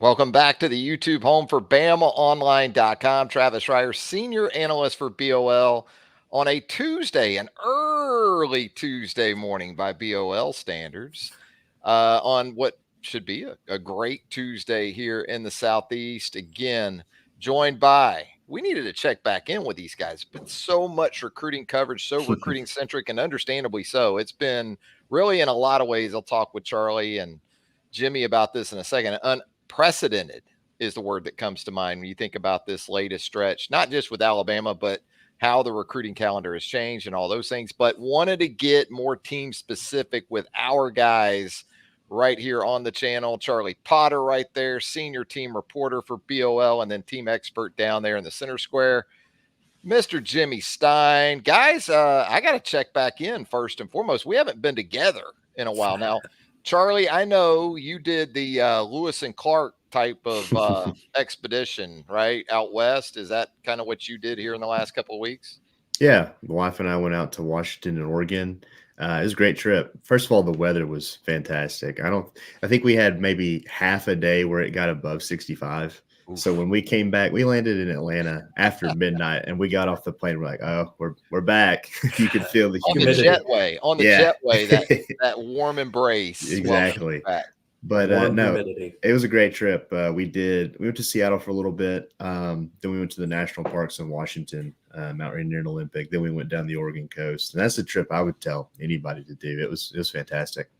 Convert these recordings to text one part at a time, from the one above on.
Welcome back to the YouTube home for BamaOnLine.com. Travis Reier, senior analyst for BOL on a Tuesday, an early Tuesday morning by BOL standards, on what should be a great Tuesday here in the Southeast. Again, joined by, we needed to check back in with these guys. Been so much recruiting coverage, so recruiting centric, and understandably so. It's been really, in a lot of ways, I'll talk with Charlie and Jimmy about this in a second. Unprecedented is the word that comes to mind when you think about this latest stretch, not just with Alabama, but how the recruiting calendar has changed and all those things. But wanted to get more team specific with our guys right here on the channel. Charlie Potter right there, senior team reporter for BOL, and then team expert down there in the center square, Mr. Jimmy Stein. Guys, I got to check back in first and foremost. We haven't been together in a while now. Charlie, I know you did the Lewis and Clark type of expedition, right, out west. Is that kind of what you did here in the last couple of weeks? Yeah, the wife and I went out to Washington and Oregon. It was a great trip. First of all, the weather was fantastic. I think we had maybe half a day where it got above 65. Oof. So when we came back, we landed in Atlanta after midnight, and we got off the plane. We're like, oh, we're back. You could feel the humidity. On the jetway, that warm embrace. Exactly. But no, it was a great trip. We went to Seattle for a little bit. Then we went to the national parks in Washington, Mount Rainier and Olympic. Then we went down the Oregon coast, and that's a trip I would tell anybody to do. It was fantastic.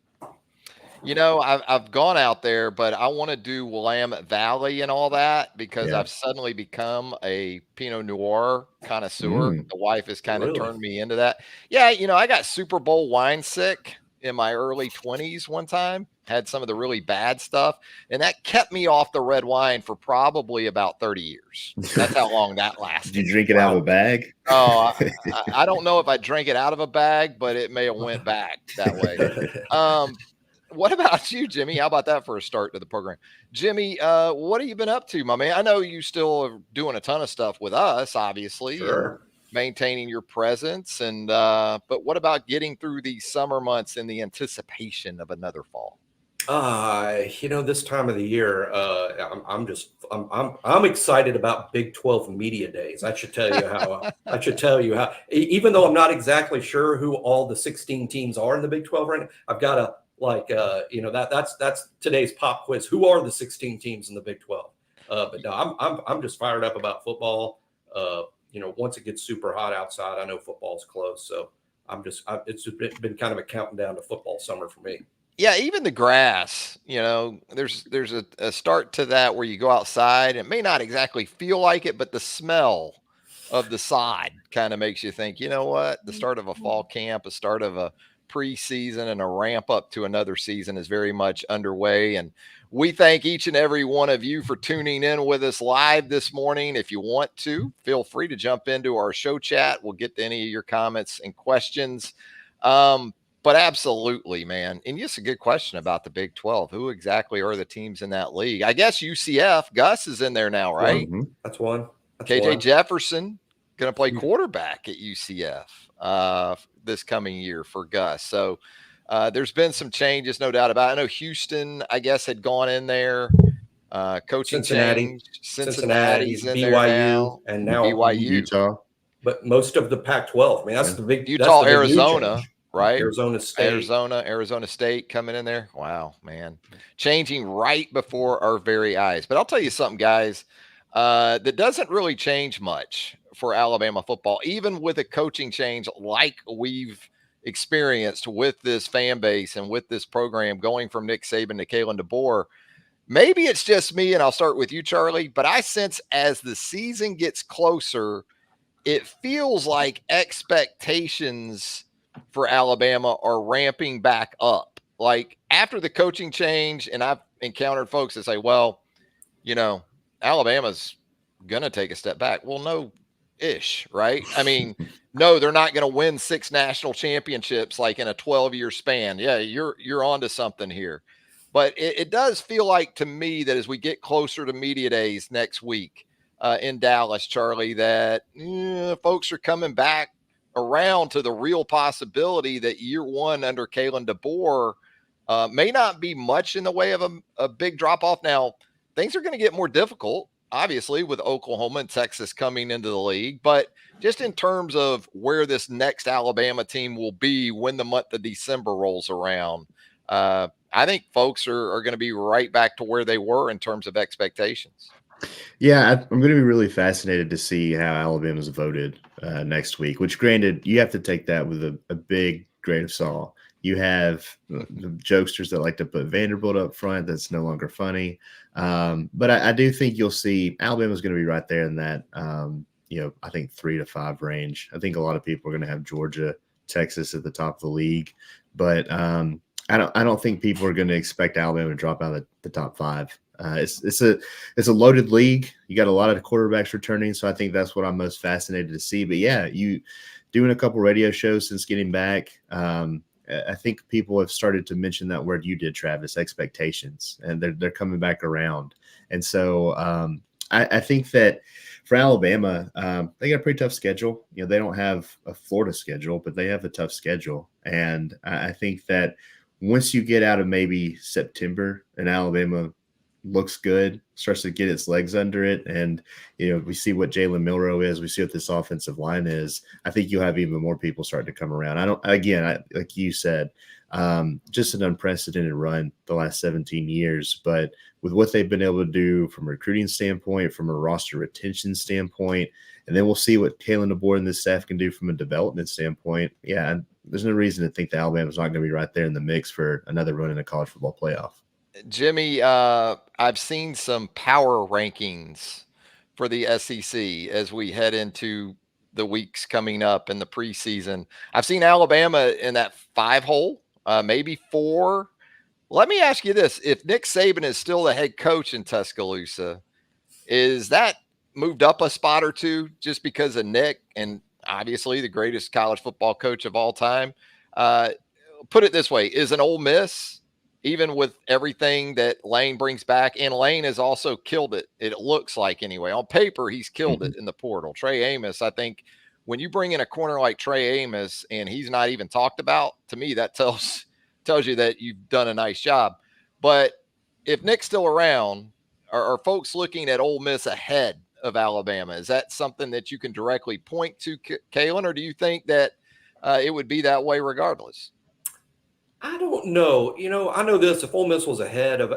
You know, I've gone out there, but I want to do Willamette Valley and all that because I've suddenly become a Pinot Noir connoisseur. The wife has kind of turned me into that. Yeah, you know, I got Super Bowl wine sick in my early 20s one time. Had some of the really bad stuff, and that kept me off the red wine for probably about 30 years. That's how long that lasted. Did you drink it out of a bag? Oh, I don't know if I drank it out of a bag, but it may have went back that way. What about you, Jimmy? How about that for a start to the program? Jimmy, what have you been up to, my man? I know you still are doing a ton of stuff with us, obviously. Sure. Maintaining your presence, and but what about getting through these summer months in the anticipation of another fall? You know, this time of the year, I'm excited about Big 12 media days. I should tell you how. Even though I'm not exactly sure who all the 16 teams are in the Big 12 right now, I've got to that's today's pop quiz. Who are the 16 teams in the Big 12? But no, I'm just fired up about football. You know, once it gets super hot outside, I know football's close, so it's been kind of a counting down to football summer for me. Yeah, even the grass, you know, there's a start to that where you go outside. It may not exactly feel like it, but the smell of the sod kind of makes you think, you know what, the start of a fall camp, a start of a preseason, and a ramp up to another season is very much underway. And we thank each and every one of you for tuning in with us live this morning. If you want to, feel free to jump into our show chat. We'll get to any of your comments and questions. But absolutely, man. And just a good question about the Big 12. Who exactly are the teams in that league? I guess UCF, Gus is in there now, right? Mm-hmm. That's one. KJ Jefferson going to play quarterback at UCF this coming year for Gus. So there's been some changes, no doubt about it. I know Houston, I guess, had gone in there. Coaching change. Cincinnati's in BYU, there now. And now BYU. Utah. But most of the Pac-12. I mean, that's the big Utah, that's the big Arizona. Right. Arizona State. Arizona State coming in there. Wow, man. Changing right before our very eyes. But I'll tell you something, guys, that doesn't really change much for Alabama football, even with a coaching change like we've experienced with this fan base and with this program going from Nick Saban to Kalen DeBoer. Maybe it's just me, and I'll start with you, Charlie, but I sense as the season gets closer, it feels like expectations for Alabama are ramping back up. Like after the coaching change, and I've encountered folks that say, well, you know, Alabama's going to take a step back. Well, no-ish, right? I mean, no, they're not going to win 6 national championships like in a 12-year span. Yeah, you're onto something here. But it does feel like to me that as we get closer to media days next week in Dallas, Charlie, that folks are coming back around to the real possibility that year one under Kalen DeBoer may not be much in the way of a big drop off. Now, things are going to get more difficult, obviously, with Oklahoma and Texas coming into the league. But just in terms of where this next Alabama team will be when the month of December rolls around, I think folks are going to be right back to where they were in terms of expectations. Yeah, I'm going to be really fascinated to see how Alabama's voted next week, which granted, you have to take that with a big grain of salt. You have the jokesters that like to put Vanderbilt up front. That's no longer funny. But I do think you'll see Alabama's going to be right there in that, I think 3 to 5 range. I think a lot of people are going to have Georgia, Texas at the top of the league. But I don't think people are going to expect Alabama to drop out of the top 5. It's a loaded league. You got a lot of quarterbacks returning, so I think that's what I'm most fascinated to see. But yeah, you doing a couple radio shows since getting back. I think people have started to mention that word you did, Travis, expectations, and they're coming back around. And so I think that for Alabama, they got a pretty tough schedule. They don't have a Florida schedule, but they have a tough schedule. And I think that once you get out of maybe September and Alabama looks good, starts to get its legs under it, and we see what Jalen Milroe is, we see what this offensive line is, I think you'll have even more people starting to come around. Like you said, just an unprecedented run the last 17 years, but with what they've been able to do from a recruiting standpoint, from a roster retention standpoint, and then we'll see what Kalen DeBoer and this staff can do from a development standpoint. Yeah, there's no reason to think that Alabama's not going to be right there in the mix for another run in the college football playoff. Jimmy, I've seen some power rankings for the SEC as we head into the weeks coming up in the preseason. I've seen Alabama in that 5 hole, maybe 4. Let me ask you this. If Nick Saban is still the head coach in Tuscaloosa, is that moved up a spot or 2 just because of Nick and obviously the greatest college football coach of all time? Put it this way, is an Ole Miss, even with everything that Lane brings back, and Lane has also killed it, it looks like anyway. On paper, he's killed it in the portal. Trey Amos, I think when you bring in a corner like Trey Amos and he's not even talked about, to me, that tells you that you've done a nice job. But if Nick's still around, are folks looking at Ole Miss ahead of Alabama? Is that something that you can directly point to, Kalen, or do you think that it would be that way regardless? I don't know. I know this. If Ole Miss is ahead of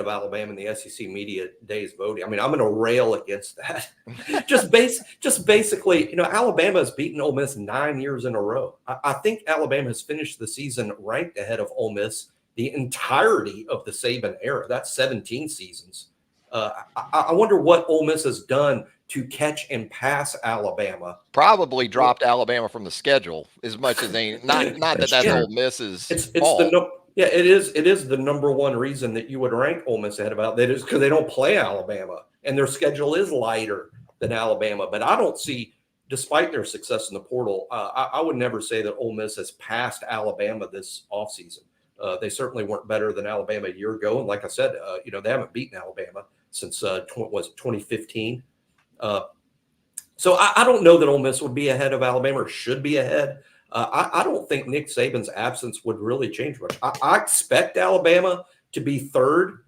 Alabama in the SEC media days voting, I'm going to rail against that. just basically, Alabama has beaten Ole Miss 9 years in a row. I think Alabama has finished the season ranked ahead of Ole Miss the entirety of the Saban era. That's 17 seasons. I wonder what Ole Miss has done to catch and pass Alabama. Probably dropped Alabama from the schedule as much as they not that's Ole Miss's fault. It is the number one reason that you would rank Ole Miss ahead of Alabama. That is because they don't play Alabama and their schedule is lighter than Alabama. But I don't see, despite their success in the portal, I would never say that Ole Miss has passed Alabama this offseason. They certainly weren't better than Alabama a year ago, and like I said, they haven't beaten Alabama since 2015. So I don't know that Ole Miss would be ahead of Alabama or should be ahead. I don't think Nick Saban's absence would really change much. I expect Alabama to be third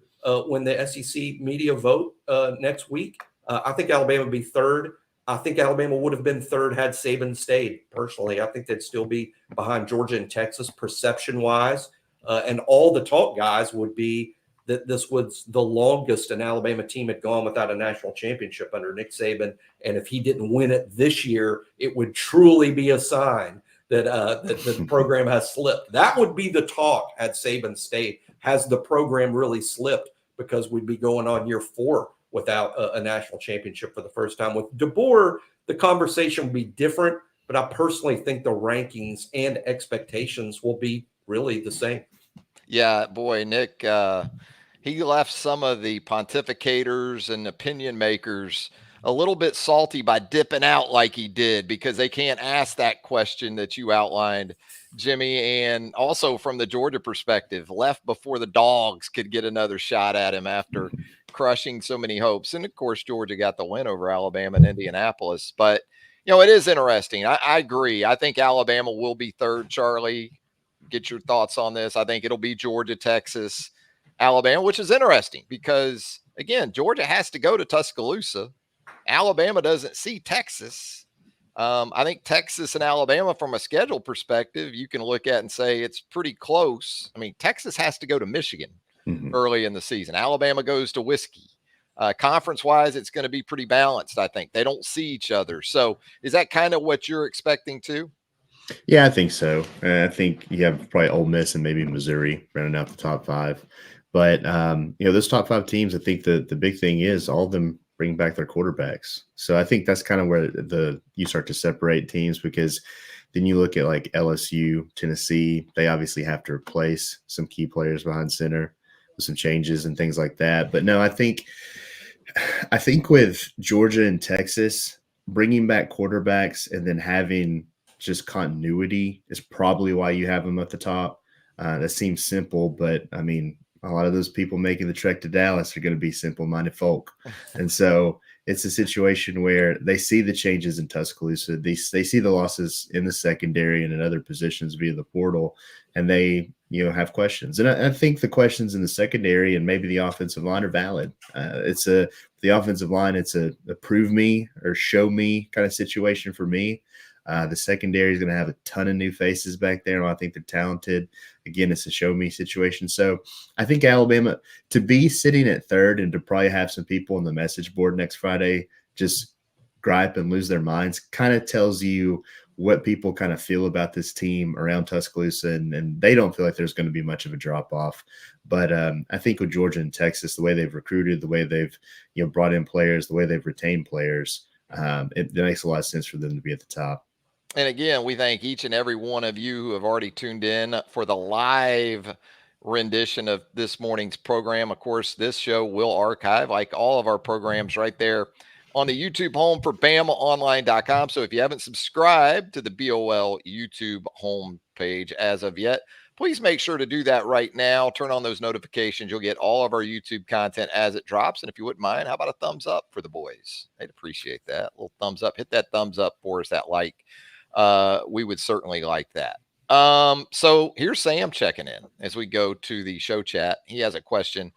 when the SEC media vote next week. I think Alabama would be third. I think Alabama would have been third had Saban stayed. Personally, I think they'd still be behind Georgia and Texas perception-wise. And all the talk guys would be that this was the longest an Alabama team had gone without a national championship under Nick Saban. And if he didn't win it this year, it would truly be a sign that the program has slipped. That would be the talk had Saban stayed. Has the program really slipped? Because we'd be going on year 4 without a national championship for the first time. With DeBoer, the conversation will be different, but I personally think the rankings and expectations will be really the same. Yeah, boy, Nick, he left some of the pontificators and opinion makers a little bit salty by dipping out like he did, because they can't ask that question that you outlined, Jimmy. And also from the Georgia perspective, left before the Dogs could get another shot at him after crushing so many hopes. And of course, Georgia got the win over Alabama and Indianapolis. But, it is interesting. I agree. I think Alabama will be third. Charlie, get your thoughts on this. I think it'll be Georgia, Texas, Alabama, which is interesting because, again, Georgia has to go to Tuscaloosa. Alabama doesn't see Texas. I think Texas and Alabama, from a schedule perspective, you can look at and say it's pretty close. I mean, Texas has to go to Michigan early in the season. Alabama goes to Whiskey. Conference-wise, it's going to be pretty balanced, I think. They don't see each other. So is that kind of what you're expecting too? Yeah, I think so. I think you have probably Ole Miss and maybe Missouri rounding out the top 5. But, those top 5 teams, I think the big thing is all of them bring back their quarterbacks. So I think that's kind of where you start to separate teams, because then you look at like LSU, Tennessee, they obviously have to replace some key players behind center with some changes and things like that. But no, I think with Georgia and Texas, bringing back quarterbacks and then having just continuity is probably why you have them at the top. That seems simple, but I mean, a lot of those people making the trek to Dallas are going to be simple-minded folk. And so it's a situation where they see the changes in Tuscaloosa. They see the losses in the secondary and in other positions via the portal, and they have questions. And I think the questions in the secondary and maybe the offensive line are valid. The offensive line, it's a prove me or show me kind of situation for me. The secondary is going to have a ton of new faces back there. I think they're talented. Again, it's a show me situation. So I think Alabama, to be sitting at 3rd and to probably have some people on the message board next Friday just gripe and lose their minds, kind of tells you what people kind of feel about this team around Tuscaloosa, and they don't feel like there's going to be much of a drop off. But I think with Georgia and Texas, the way they've recruited, the way they've brought in players, the way they've retained players, it makes a lot of sense for them to be at the top. And again, we thank each and every one of you who have already tuned in for the live rendition of this morning's program. Of course, this show will archive, like all of our programs, right there on the YouTube home for BamaOnLine.com. So if you haven't subscribed to the BOL YouTube home page as of yet, please make sure to do that right now. Turn on those notifications. You'll get all of our YouTube content as it drops. And if you wouldn't mind, how about a thumbs up for the boys? I'd appreciate that. A little thumbs up. Hit that thumbs up for us, that like. We would certainly like that. So here's Sam checking in as we go to the show chat. He has a question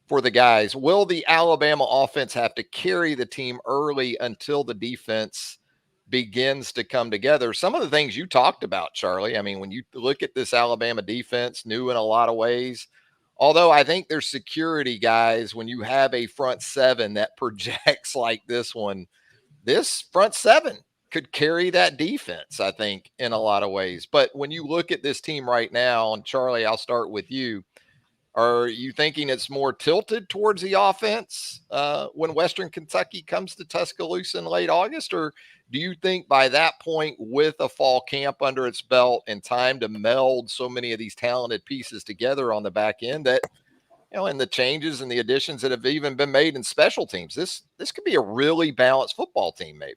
for the guys. Will the Alabama offense have to carry the team early until the defense begins to come together? Some of the things you talked about, Charlie. I mean, when you look at this Alabama defense, new in a lot of ways, although I think there's security, guys, when you have a front 7 that projects like this one, this front 7 could carry that defense, I think, in a lot of ways. But when you look at this team right now, and Charlie, I'll start with you. Are you thinking it's more tilted towards the offense when Western Kentucky comes to Tuscaloosa in late August? Or do you think by that point, with a fall camp under its belt and time to meld so many of these talented pieces together on the back end, that, and the changes and the additions that have even been made in special teams, this could be a really balanced football team maybe?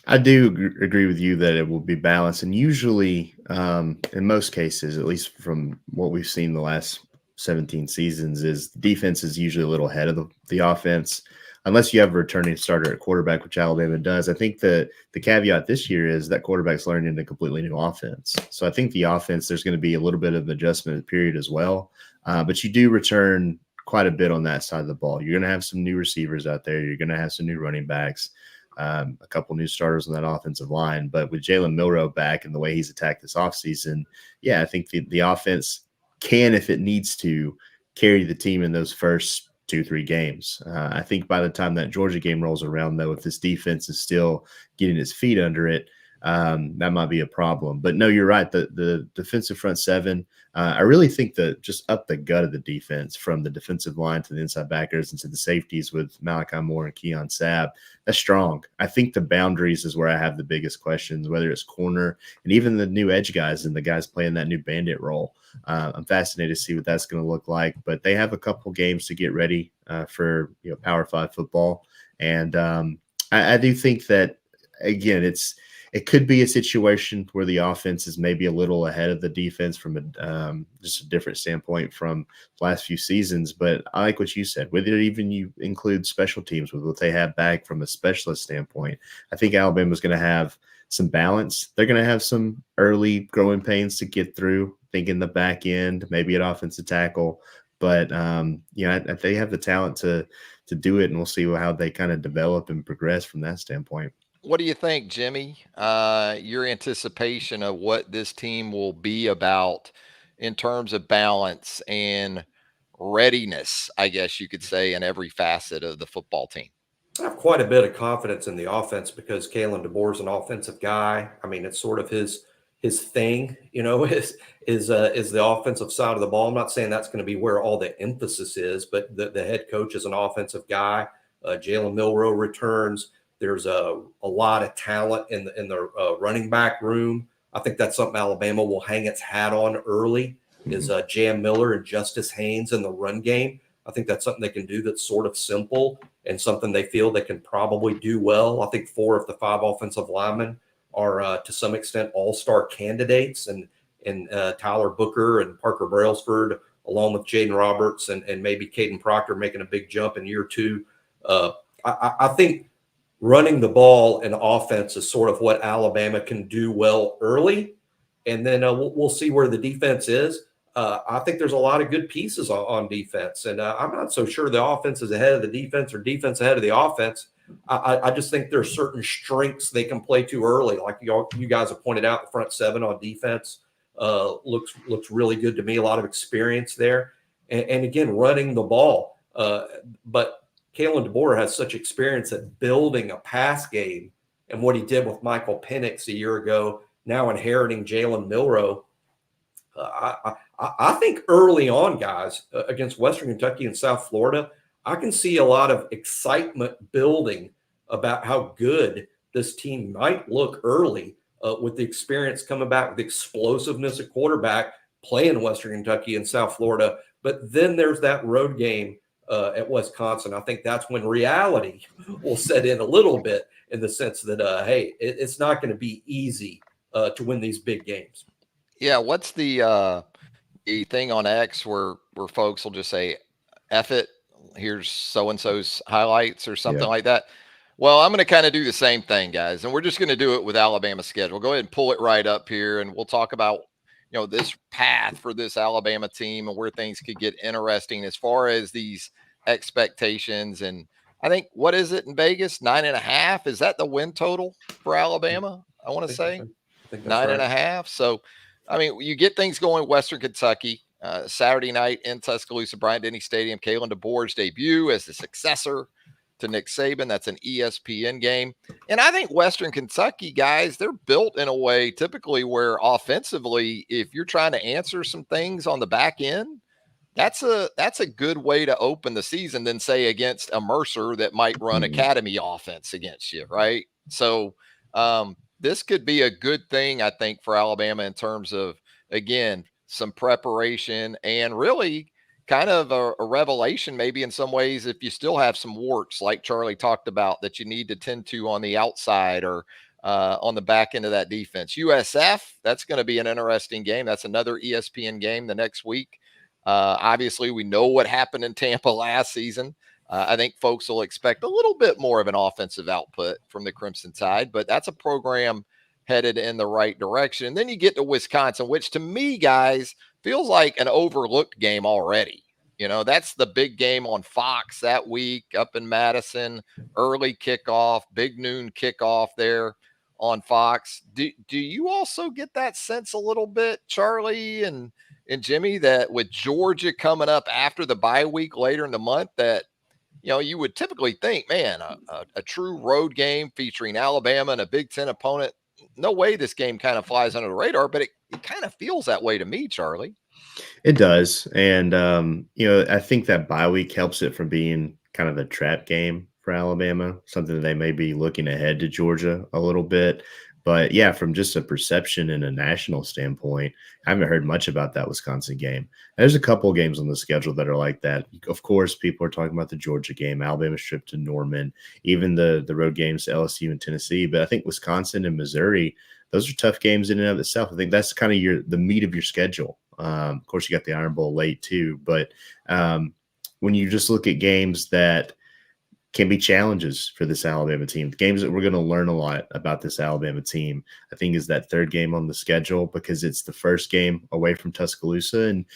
I do agree with you that it will be balanced. And usually, in most cases, at least from what we've seen the last 17 seasons, is defense is usually a little ahead of the offense, unless you have a returning starter at quarterback, which Alabama does. I think the caveat this year is that quarterback's learning a completely new offense. So I think the offense, there's going to be a little bit of an adjustment period as well. But you do return quite a bit on that side of the ball. You're going to have some new receivers out there. You're going to have some new running backs. A couple new starters on that offensive line. But with Jalen Milroe back and the way he's attacked this offseason, yeah, I think the offense can, if it needs to, carry the team in those first 2-3 games. I think by the time that Georgia game rolls around, though, if this defense is still getting its feet under it, that might be a problem. But no, you're right. The defensive front 7, I really think that just up the gut of the defense, from the defensive line to the inside backers and to the safeties with Malachi Moore and Keon Sabb, that's strong. I think the boundaries is where I have the biggest questions, whether it's corner and even the new edge guys and the guys playing that new bandit role. I'm fascinated to see what that's going to look like. But they have a couple games to get ready for Power 5 football. And I do think that, again, it could be a situation where the offense is maybe a little ahead of the defense from just a different standpoint from the last few seasons. But I like what you said, whether even you include special teams with what they have back from a specialist standpoint. I think Alabama's going to have some balance. They're going to have some early growing pains to get through, thinking the back end, maybe at offensive tackle. but they have the talent to do it, and we'll see how they kind of develop and progress from that standpoint. What do you think, Jimmy? Your anticipation of what this team will be about in terms of balance and readiness, I guess you could say, in every facet of the football team. I have quite a bit of confidence in the offense because Kalen DeBoer is an offensive guy. I mean, it's sort of his thing, is the offensive side of the ball. I'm not saying that's going to be where all the emphasis is, but the head coach is an offensive guy. Jalen Milroe returns. There's a lot of talent in the running back room. I think that's something Alabama will hang its hat on early. Is Jam Miller and Justice Haynes in the run game. I think that's something they can do that's sort of simple and something they feel they can probably do well. I think 4 of the 5 offensive linemen are to some extent all-star candidates, and Tyler Booker and Parker Brailsford, along with Jaden Roberts and maybe Caden Proctor making a big jump in year 2. I think running the ball in offense is sort of what Alabama can do well early, and then we'll see where the defense is. I think there's a lot of good pieces on defense, and I'm not so sure the offense is ahead of the defense or defense ahead of the offense. I just think there's certain strengths they can play too early. Like you guys have pointed out, the front 7 on defense looks really good to me. A lot of experience there, and again, running the ball. But Kalen DeBoer has such experience at building a pass game, and what he did with Michael Penix a year ago, now inheriting Jalen Milroe. I think early on, guys, against Western Kentucky and South Florida, I can see a lot of excitement building about how good this team might look early with the experience coming back, with the explosiveness of quarterback playing Western Kentucky and South Florida. But then there's that road game at Wisconsin. I think that's when reality will set in a little bit, in the sense that, hey, it's not going to be easy to win these big games. Yeah, what's the thing on X where folks will just say, F it, here's so-and-so's highlights or something like that? Well, I'm going to kind of do the same thing, guys, and we're just going to do it with Alabama's schedule. Go ahead and pull it right up here, and we'll talk about, this path for this Alabama team and where things could get interesting as far as these expectations. And I think, what is it in Vegas? 9.5? Is that the win total for Alabama? I want to say 9.5. So, I mean, you get things going Western Kentucky, Saturday night in Tuscaloosa, Bryant-Denny Stadium, Kalen DeBoer's debut as the successor to Nick Saban. That's an ESPN game. And I think Western Kentucky, guys, they're built in a way typically where offensively, if you're trying to answer some things on the back end, that's a good way to open the season than, say, against a Mercer that might run academy offense against you, right? So, this could be a good thing, I think, for Alabama in terms of, again, some preparation and really kind of a revelation maybe in some ways if you still have some warts like Charlie talked about that you need to tend to on the outside or on the back end of that defense. USF, that's going to be an interesting game. That's another ESPN game the next week. Obviously, we know what happened in Tampa last season. I think folks will expect a little bit more of an offensive output from the Crimson Tide, but that's a program headed in the right direction. And then you get to Wisconsin, which to me, guys, feels like an overlooked game already. That's the big game on Fox that week up in Madison, early kickoff, big noon kickoff there on Fox. Do you also get that sense a little bit, Charlie and Jimmy, that with Georgia coming up after the bye week later in the month, that you would typically think, man, a true road game featuring Alabama and a Big Ten opponent, no way this game kind of flies under the radar, but it kind of feels that way to me, Charlie. It does. And, I think that bye week helps it from being kind of a trap game for Alabama, something that they may be looking ahead to Georgia a little bit. But yeah, from just a perception and a national standpoint, I haven't heard much about that Wisconsin game. There's a couple of games on the schedule that are like that. Of course, people are talking about the Georgia game, Alabama's trip to Norman, even the road games to LSU and Tennessee. But I think Wisconsin and Missouri, those are tough games in and of itself. I think that's kind of the meat of your schedule. Of course, you got the Iron Bowl late too. But when you just look at games that can be challenges for this Alabama team, games that we're going to learn a lot about this Alabama team, I think is that third game on the schedule, because it's the first game away from Tuscaloosa. And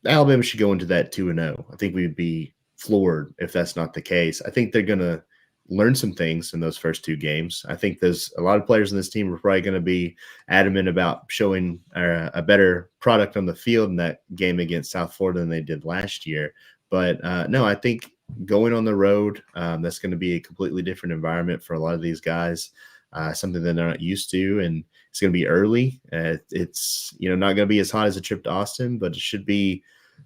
Alabama should go into that 2-0. I think we'd be floored if that's not the case. I think they're going to learn some things in those first two games. I think there's a lot of players in this team are probably going to be adamant about showing a better product on the field in that game against South Florida than they did last year. But no, I think going on the road, that's going to be a completely different environment for a lot of these guys, something that they're not used to. And it's going to be early. It's not going to be as hot as a trip to Austin, but it should be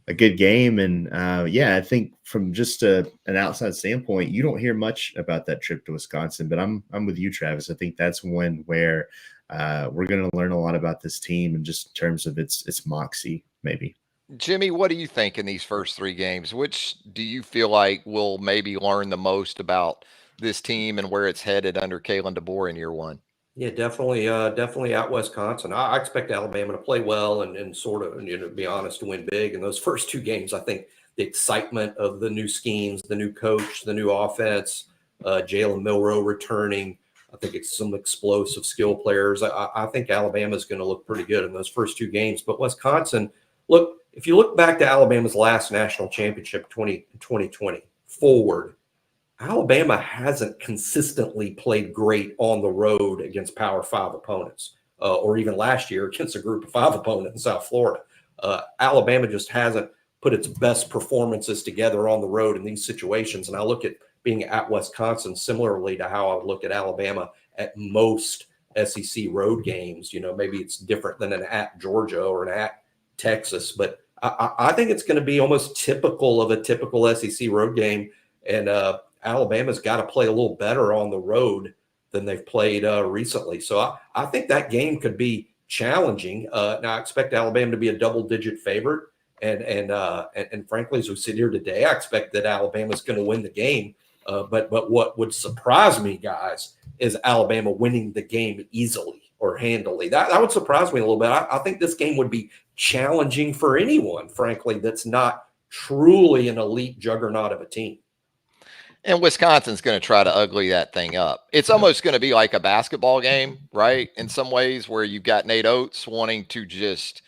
a good game. And I think from just an outside standpoint, you don't hear much about that trip to Wisconsin. But I'm with you, Travis. I think that's where we're going to learn a lot about this team, and just in terms of its moxie, maybe. Jimmy, what do you think in these first three games? Which do you feel like will maybe learn the most about this team and where it's headed under Kalen DeBoer in year one? Yeah, definitely at Wisconsin. I expect Alabama to play well and sort of, to be honest, to win big in those first two games. I think the excitement of the new schemes, the new coach, the new offense, Jalen Milroe returning. I think it's some explosive skill players. I think Alabama's going to look pretty good in those first two games. But Wisconsin, look, if you look back to Alabama's last national championship, 2020, forward, Alabama hasn't consistently played great on the road against Power 5 opponents, or even last year against a Group of 5 opponent in South Florida. Alabama just hasn't put its best performances together on the road in these situations. And I look at being at Wisconsin similarly to how I would look at Alabama at most SEC road games. Maybe it's different than an at Georgia or an at Texas, but I think it's going to be almost typical of a typical SEC road game. And Alabama's got to play a little better on the road than they've played recently. So I think that game could be challenging. Now I expect Alabama to be a double-digit favorite, and frankly, as we sit here today, I expect that Alabama's going to win the game. But what would surprise me, guys, is Alabama winning the game easily or handily. That would surprise me a little bit. I think this game would be challenging for anyone, frankly, that's not truly an elite juggernaut of a team. And Wisconsin's going to try to ugly that thing up. It's almost going to be like a basketball game, right? In some ways, where you've got Nate Oates wanting to just,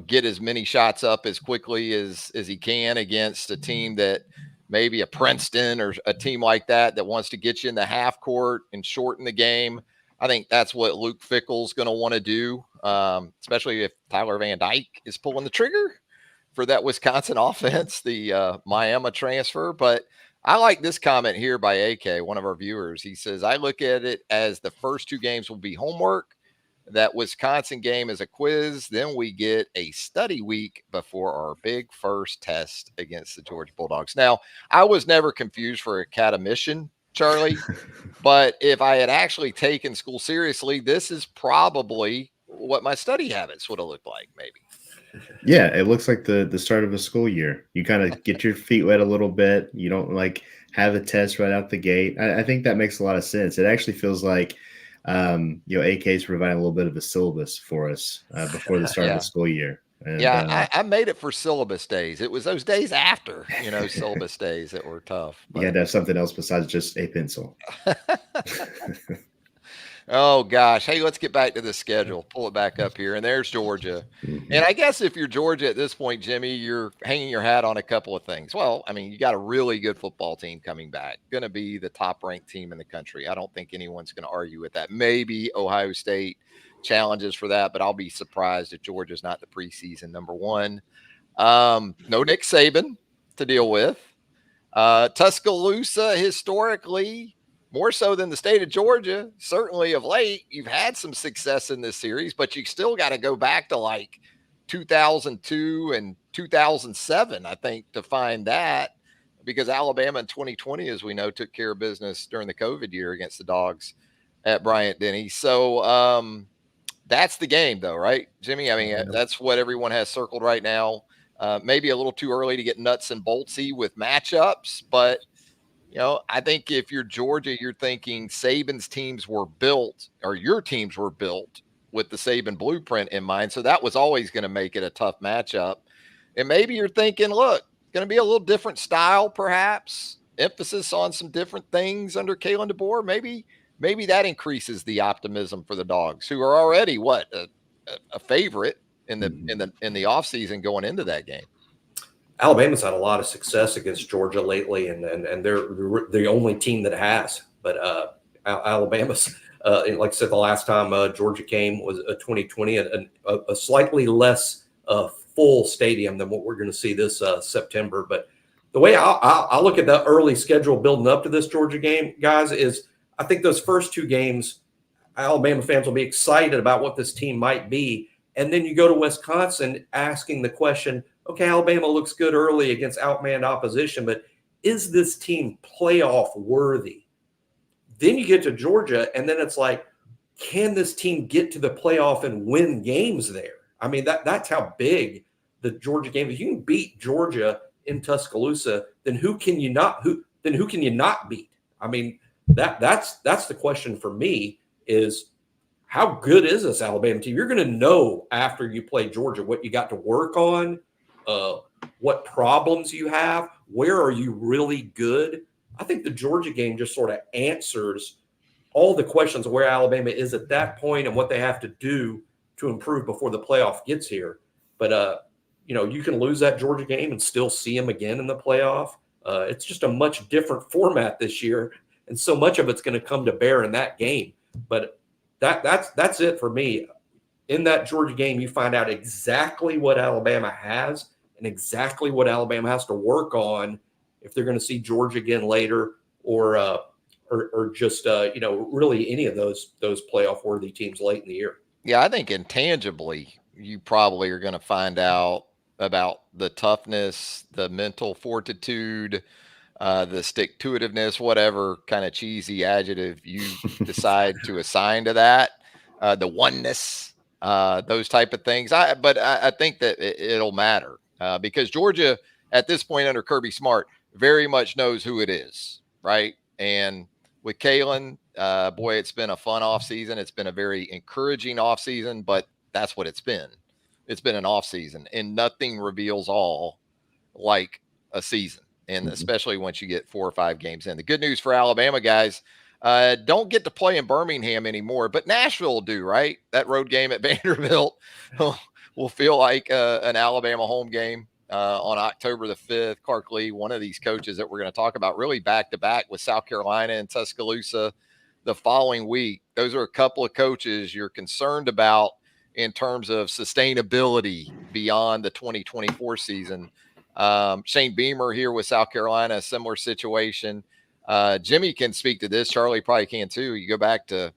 get as many shots up as quickly as he can against a team that maybe a Princeton or a team like that wants to get you in the half court and shorten the game. I think that's what Luke Fickell's going to want to do, especially if Tyler Van Dyke is pulling the trigger for that Wisconsin offense, the Miami transfer. But I like this comment here by AK, one of our viewers. He says, I look at it as the first two games will be homework. That Wisconsin game is a quiz. Then we get a study week before our big first test against the Georgia Bulldogs. Now, I was never confused for academician, Charlie, but if I had actually taken school seriously, this is probably what my study habits would have looked like, maybe. Yeah, it looks like the start of a school year. You kind of get your feet wet a little bit. You don't have a test right out the gate. I think that makes a lot of sense. It actually feels like AK is providing a little bit of a syllabus for us before the start of the school year. And, I made it for syllabus days. It was those days after, syllabus days that were tough. But you had to have something else besides just a pencil. Oh, gosh. Hey, let's get back to the schedule. Pull it back up here. And there's Georgia. Mm-hmm. And I guess if you're Georgia at this point, Jimmy, you're hanging your hat on a couple of things. Well, I mean, you got a really good football team coming back. Going to be the top-ranked team in the country. I don't think anyone's going to argue with that. Maybe Ohio State challenges for that, but I'll be surprised if Georgia's not the preseason number one. No Nick Saban to deal with. Tuscaloosa, historically, more so than the state of Georgia, certainly of late, you've had some success in this series, but you still got to go back to 2002 and 2007, I think, to find that, because Alabama in 2020, as we know, took care of business during the COVID year against the Dogs at Bryant-Denny. So that's the game, though, right, Jimmy? I mean, that's what everyone has circled right now. Maybe a little too early to get nuts and boltsy with matchups, but I think if you're Georgia, you're thinking Saban's teams were built, or your teams were built with the Saban blueprint in mind. So that was always going to make it a tough matchup. And maybe you're thinking, look, it's going to be a little different style, perhaps, emphasis on some different things under Kalen DeBoer. Maybe that increases the optimism for the Dogs, who are already a favorite in the offseason going into that game. Alabama's had a lot of success against Georgia lately, and they're the only team that has. But Alabama's, like I said, the last time Georgia came was 2020, a slightly less full stadium than what we're going to see this September. But the way I look at the early schedule building up to this Georgia game, guys, is I think those first two games, Alabama fans will be excited about what this team might be. And then you go to Wisconsin asking the question, okay, Alabama looks good early against outmanned opposition, but is this team playoff worthy? Then you get to Georgia, and then it's like, can this team get to the playoff and win games there? I mean, that's how big the Georgia game is. You can beat Georgia in Tuscaloosa, then who can you not beat? I mean, that's the question for me is, how good is this Alabama team? You're going to know after you play Georgia what you got to work on, what problems you have, where are you really good. I think the Georgia game just sort of answers all the questions of where Alabama is at that point and what they have to do to improve before the playoff gets here. But, you can lose that Georgia game and still see them again in the playoff. It's just a much different format this year, and so much of it's going to come to bear in that game. But that's it for me. In that Georgia game, you find out exactly what Alabama has and exactly what Alabama has to work on if they're going to see Georgia again later, or just really any of those playoff worthy teams late in the year. Yeah, I think intangibly, you probably are going to find out about the toughness, the mental fortitude, the stick-to-itiveness, whatever kind of cheesy adjective you decide to assign to that, the oneness, those type of things. But I think that it'll matter because Georgia, at this point under Kirby Smart, very much knows who it is, right? And with Kalen, boy, it's been a fun offseason. It's been a very encouraging offseason, but that's what it's been. It's been an offseason, and nothing reveals all like a season. And especially once you get 4 or 5 games in. The good news for Alabama guys, don't get to play in Birmingham anymore, but Nashville will do, right? That road game at Vanderbilt will feel like an Alabama home game on October the 5th. Clark Lee, one of these coaches that we're going to talk about, really back-to-back with South Carolina and Tuscaloosa the following week. Those are a couple of coaches you're concerned about in terms of sustainability beyond the 2024 season. Shane Beamer here with South Carolina, a similar situation. Jimmy can speak to this. Charlie probably can too. You go back to,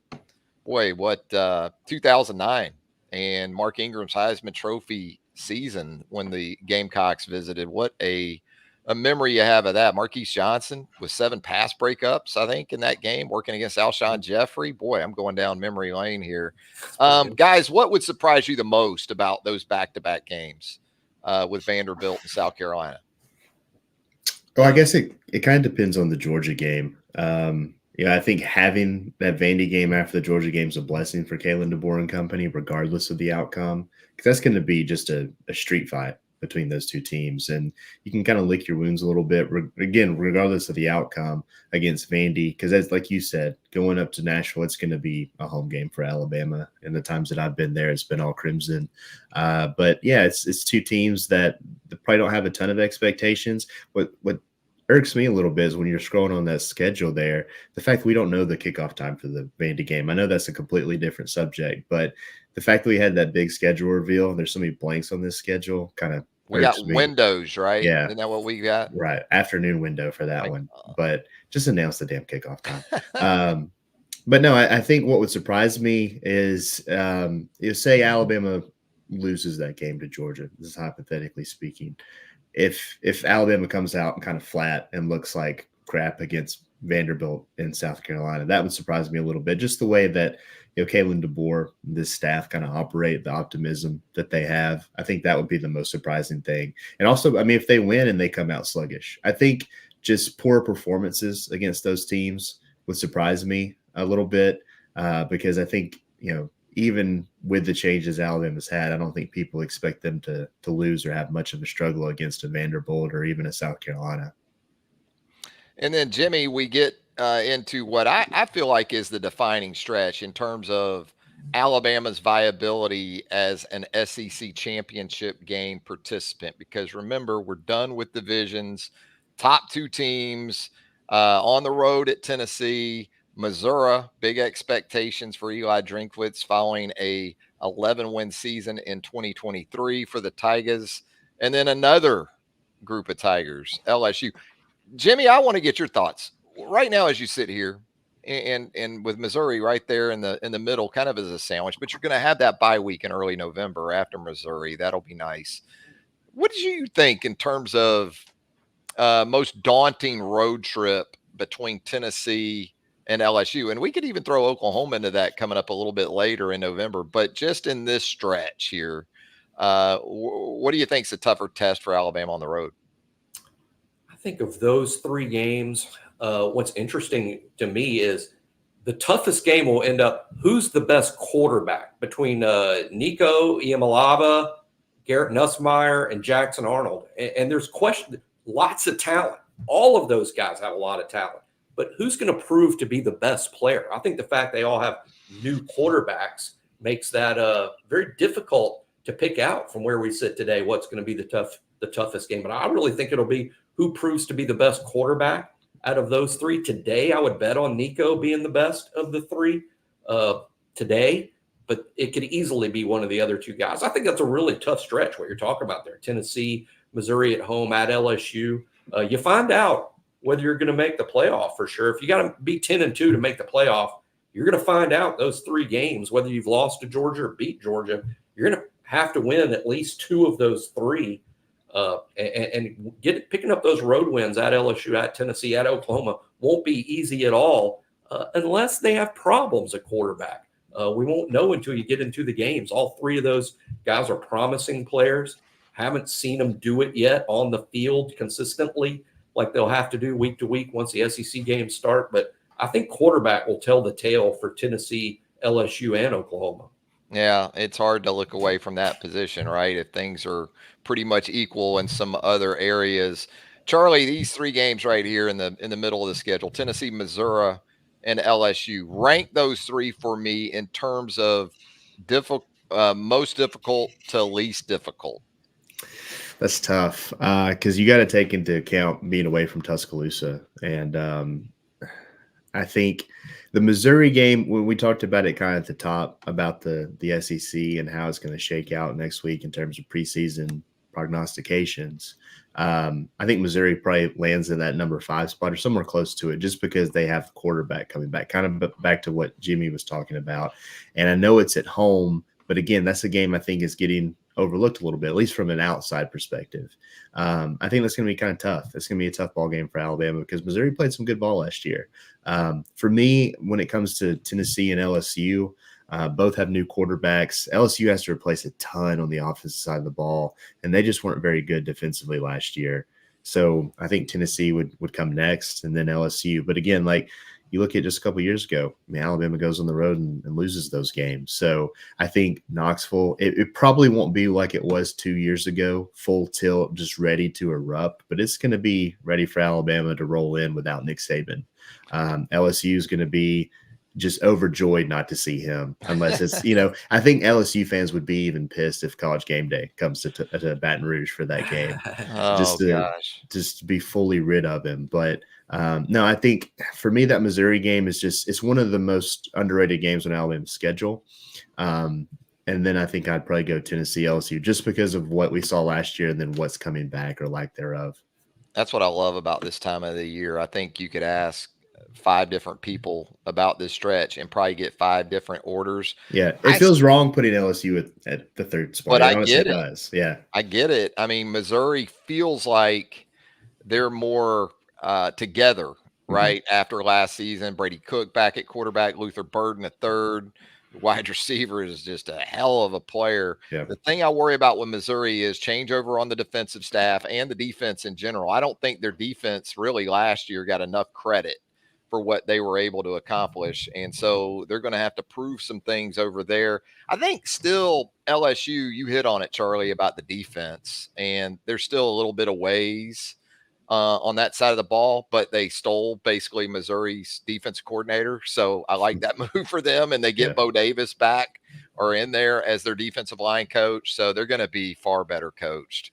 2009 and Mark Ingram's Heisman Trophy season when the Gamecocks visited. What a memory you have of that. Marquise Johnson with 7 pass breakups, I think, in that game, working against Alshon Jeffrey. Boy, I'm going down memory lane here. Guys, what would surprise you the most about those back-to-back games with Vanderbilt and South Carolina? Well, I guess it kind of depends on the Georgia game. I think having that Vandy game after the Georgia game is a blessing for Kalen DeBoer and company, regardless of the outcome, because that's going to be just a street fight between those two teams. And you can kind of lick your wounds a little bit, again, regardless of the outcome against Vandy, because as like you said, going up to Nashville, it's going to be a home game for Alabama. And the times that I've been there, it's been all crimson. But yeah, it's two teams that probably don't have a ton of expectations. What irks me a little bit is when you're scrolling on that schedule there, the fact that we don't know the kickoff time for the Vandy game. I know that's a completely different subject, but the fact that we had that big schedule reveal, there's so many blanks on this schedule, kind of we got windows, right? Yeah. Isn't that what we got? Right. Afternoon window for that one. But just announce the damn kickoff time. But no, I think what would surprise me is say Alabama loses that game to Georgia. This is hypothetically speaking. If Alabama comes out and kind of flat and looks like crap against Vanderbilt in South Carolina, that would surprise me a little bit. Just the way that Kalen DeBoer, this staff kind of operate, the optimism that they have. I think that would be the most surprising thing. And also, I mean, if they win and they come out sluggish, I think just poor performances against those teams would surprise me a little bit because I think, even with the changes Alabama's had, I don't think people expect them to lose or have much of a struggle against a Vanderbilt or even a South Carolina. And then, Jimmy, we get into what I feel like is the defining stretch in terms of Alabama's viability as an SEC championship game participant? Because remember, we're done with divisions, top two teams on the road at Tennessee, Missouri. Big expectations for Eli Drinkwitz following a 11-win season in 2023 for the Tigers, and then another group of Tigers, LSU. Jimmy, I want to get your thoughts right now as you sit here, and with Missouri right there in the middle, kind of as a sandwich. But you're going to have that bye week in early November after Missouri. That'll be nice. What do you think in terms of most daunting road trip between Tennessee and LSU? And we could even throw Oklahoma into that coming up a little bit later in November. But just in this stretch here, what do you think is a tougher test for Alabama on the road? I think of those three games, what's interesting to me is the toughest game will end up who's the best quarterback between Nico Iamaleava, Garrett Nussmeier, and Jackson Arnold. And there's lots of talent. All of those guys have a lot of talent. But who's going to prove to be the best player? I think the fact they all have new quarterbacks makes that very difficult to pick out from where we sit today what's going to be the toughest game. But I really think it'll be who proves to be the best quarterback out of those three. Today, I would bet on Nico being the best of the three today, but it could easily be one of the other two guys. I think that's a really tough stretch, what you're talking about there. Tennessee, Missouri at home, at LSU. You find out whether you're going to make the playoff for sure. If you got to be 10-2 to make the playoff, you're going to find out those three games, whether you've lost to Georgia or beat Georgia, you're going to have to win at least two of those three. And picking up those road wins at LSU, at Tennessee, at Oklahoma won't be easy at all unless they have problems at quarterback. We won't know until you get into the games. All three of those guys are promising players. Haven't seen them do it yet on the field consistently like they'll have to do week to week once the SEC games start. But I think quarterback will tell the tale for Tennessee, LSU, and Oklahoma. Yeah, it's hard to look away from that position, right? If things are pretty much equal in some other areas. Charlie, these three games right here in the middle of the schedule, Tennessee, Missouri, and LSU, rank those three for me in terms of most difficult to least difficult. That's tough because you got to take into account being away from Tuscaloosa. And I think the Missouri game, when we talked about it kind of at the top about the SEC and how it's going to shake out next week in terms of preseason prognostications, I think Missouri probably lands in that number 5 spot or somewhere close to it just because they have the quarterback coming back, kind of back to what Jimmy was talking about. And I know it's at home, but again, that's a game I think is getting overlooked a little bit, at least from an outside perspective. I think that's going to be kind of tough. It's going to be a tough ball game for Alabama because Missouri played some good ball last year. For me, when it comes to Tennessee and LSU, both have new quarterbacks. LSU has to replace a ton on the offensive side of the ball, and they just weren't very good defensively last year. So I think Tennessee would come next, and then LSU. But again, like you look at just a couple of years ago, I mean, Alabama goes on the road and loses those games. So I think Knoxville, it probably won't be like it was 2 years ago, full tilt, just ready to erupt, but it's going to be ready for Alabama to roll in without Nick Saban. LSU is going to be just overjoyed not to see him unless it's, I think LSU fans would be even pissed if College Game Day comes to Baton Rouge for that game. Just to be fully rid of him. But no, I think for me, that Missouri game is it's one of the most underrated games on Alabama's schedule. And then I think I'd probably go Tennessee, LSU, just because of what we saw last year and then what's coming back or lack thereof. That's what I love about this time of the year. I think you could ask 5 different people about this stretch and probably get 5 different orders. Yeah, it feels wrong putting LSU at the 3rd spot. But I get it. Does. Yeah, I get it. I mean, Missouri feels like they're more together, right? Mm-hmm. After last season, Brady Cook back at quarterback, Luther Burden at 3rd. Wide receiver is just a hell of a player. Yeah. The thing I worry about with Missouri is changeover on the defensive staff and the defense in general. I don't think their defense really last year got enough credit for what they were able to accomplish. And so they're going to have to prove some things over there. I think still LSU, you hit on it, Charlie, about the defense, and there's still a little bit of ways on that side of the ball, but they stole basically Missouri's defense coordinator. So I like that move for them, and they get Bo Davis back are in there as their defensive line coach. So they're going to be far better coached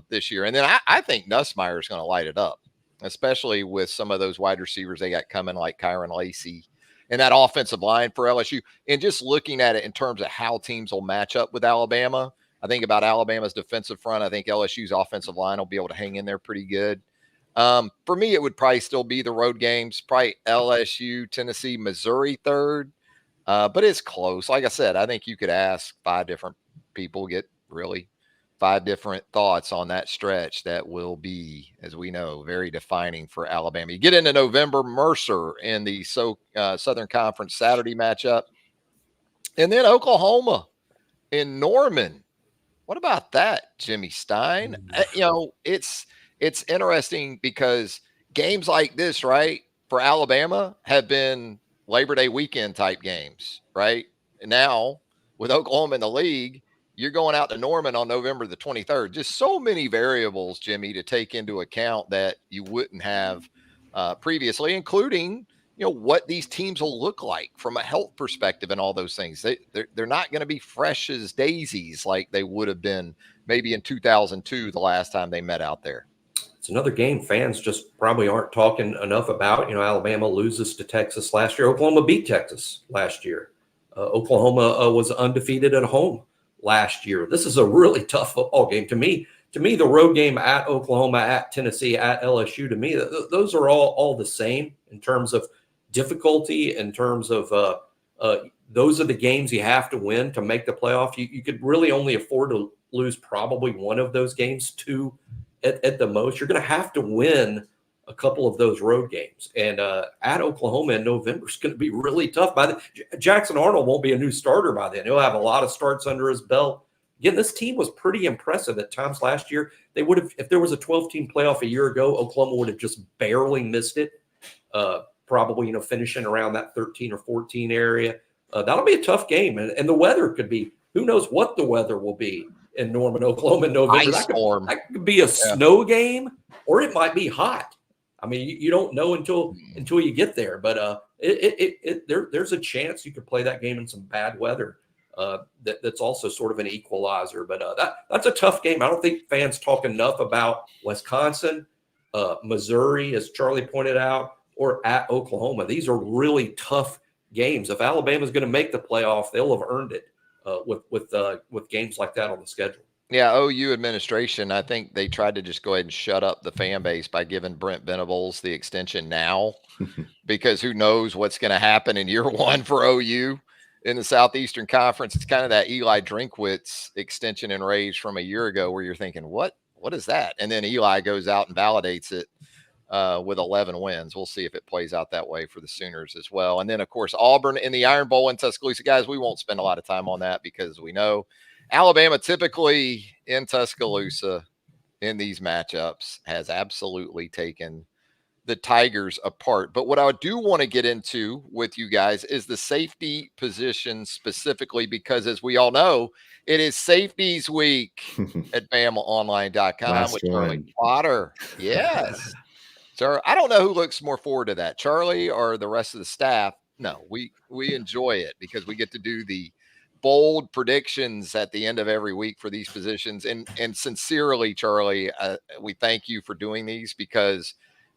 this year. And then I think Nussmeier is going to light it up, especially with some of those wide receivers they got coming, like Kyron Lacey, and that offensive line for LSU. And just looking at it in terms of how teams will match up with Alabama, I think about Alabama's defensive front. I think LSU's offensive line will be able to hang in there pretty good. For me, it would probably still be the road games, probably LSU, Tennessee, Missouri third. But it's close. Like I said, I think you could ask 5 different people, get really 5 different thoughts on that stretch that will be, as we know, very defining for Alabama. You get into November, Mercer in the Southern Conference Saturday matchup. And then Oklahoma in Norman. What about that, Jimmy Stein? It's interesting because games like this, right, for Alabama have been Labor Day weekend type games, right? And now with Oklahoma in the league, you're going out to Norman on November the 23rd. Just so many variables, Jimmy, to take into account that you wouldn't have previously, including what these teams will look like from a health perspective and all those things. They're not going to be fresh as daisies like they would have been maybe in 2002, the last time they met out there. It's another game fans just probably aren't talking enough about. Alabama loses to Texas last year. Oklahoma beat Texas last year. Oklahoma was undefeated at home last year. This is a really tough football game. To me, the road game at Oklahoma, at Tennessee, at LSU, to me, those are all the same in terms of difficulty, in terms of those are the games you have to win to make the playoff. You could really only afford to lose probably one of those games, 2 at the most. You're going to have to win a couple of those road games. And at Oklahoma in November is going to be really tough. Jackson Arnold won't be a new starter by then. He'll have a lot of starts under his belt. Again, this team was pretty impressive at times last year. They would have, if there was a 12-team playoff a year ago, Oklahoma would have just barely missed it. Probably, finishing around that 13 or 14 area. That'll be a tough game. And the weather could be, who knows what the weather will be in Norman, Oklahoma in November. That could be a snow game, or it might be hot. I mean, you don't know until you get there. But there's a chance you could play that game in some bad weather. That's also sort of an equalizer. But that's a tough game. I don't think fans talk enough about Wisconsin, Missouri, as Charlie pointed out, or at Oklahoma. These are really tough games. If Alabama's going to make the playoff, they'll have earned it with games like that on the schedule. Yeah, OU administration, I think they tried to just go ahead and shut up the fan base by giving Brent Venables the extension now, because who knows what's going to happen in year 1 for OU in the Southeastern Conference. It's kind of that Eli Drinkwitz extension and raise from a year ago where you're thinking, what is that? And then Eli goes out and validates it with 11 wins. We'll see if it plays out that way for the Sooners as well. And then, of course, Auburn in the Iron Bowl in Tuscaloosa. Guys, we won't spend a lot of time on that because we know Alabama typically in Tuscaloosa in these matchups has absolutely taken the Tigers apart. But what I do want to get into with you guys is the safety position specifically, because as we all know, it is safeties week at BamaOnLine.com with Charlie Potter. Yes. So I don't know who looks more forward to that, Charlie or the rest of the staff. No, we enjoy it because we get to do the bold predictions at the end of every week for these positions. And sincerely, Charlie, we thank you for doing these because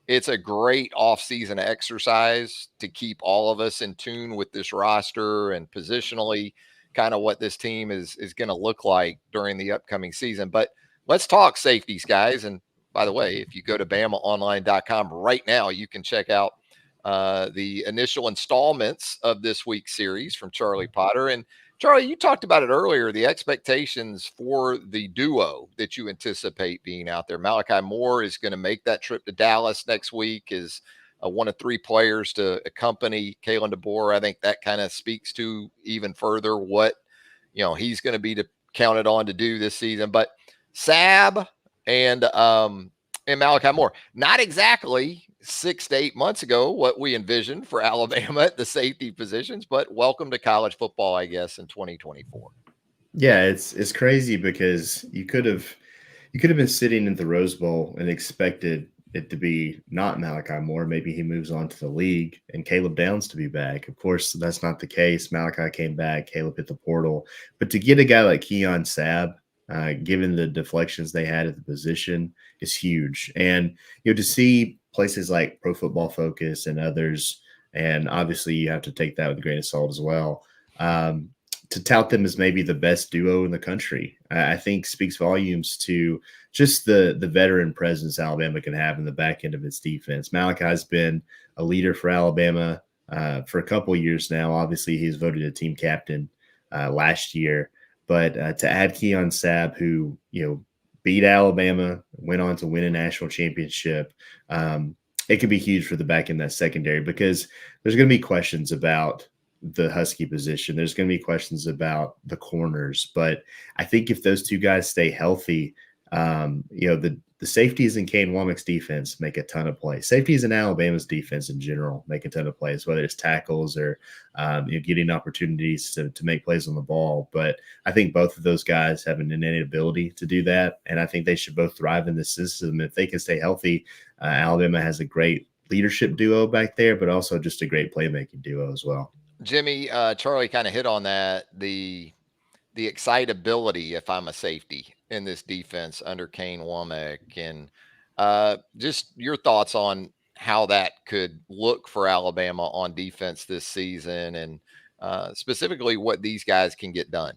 it's a great off-season exercise to keep all of us in tune with this roster and positionally kind of what this team is going to look like during the upcoming season. But let's talk safeties, guys. And by the way, if you go to BamaOnLine.com right now, you can check out the initial installments of this week's series from Charlie Potter. And Charlie, you talked about it earlier, the expectations for the duo that you anticipate being out there. Malachi Moore is going to make that trip to Dallas next week, is one of 3 players to accompany Kalen DeBoer. I think that kind of speaks to even further what, he's going to be counted on to do this season. But Sab and Malachi Moore, not exactly 6 to 8 months ago what we envisioned for Alabama at the safety positions, but welcome to college football, I guess, in 2024. Yeah, it's crazy because you could have been sitting in the Rose Bowl and expected it to be not Malachi Moore. Maybe he moves on to the league and Caleb Downs to be back. Of course, that's not the case. Malachi came back, Caleb hit the portal. But to get a guy like Keon Sabb, given the deflections they had at the position, is huge. And to see places like Pro Football Focus and others, and obviously you have to take that with a grain of salt as well. To tout them as maybe the best duo in the country, I think speaks volumes to just the veteran presence Alabama can have in the back end of its defense. Malachi's been a leader for Alabama for a couple of years now. Obviously, he's voted a team captain last year. But to add Keon Sabb, who beat Alabama, went on to win a national championship, it could be huge for the back end of that secondary, because there's going to be questions about the Husky position. There's going to be questions about the corners, but I think if those two guys stay healthy, the safeties in Kane Womack's defense make a ton of plays. Safeties in Alabama's defense in general make a ton of plays, whether it's tackles or getting opportunities to make plays on the ball. But I think both of those guys have an innate ability to do that, and I think they should both thrive in this system. If they can stay healthy, Alabama has a great leadership duo back there, but also just a great playmaking duo as well. Jimmy, Charlie kind of hit on that, the excitability, if I'm a safety in this defense under Kane Womack, and just your thoughts on how that could look for Alabama on defense this season, and specifically what these guys can get done.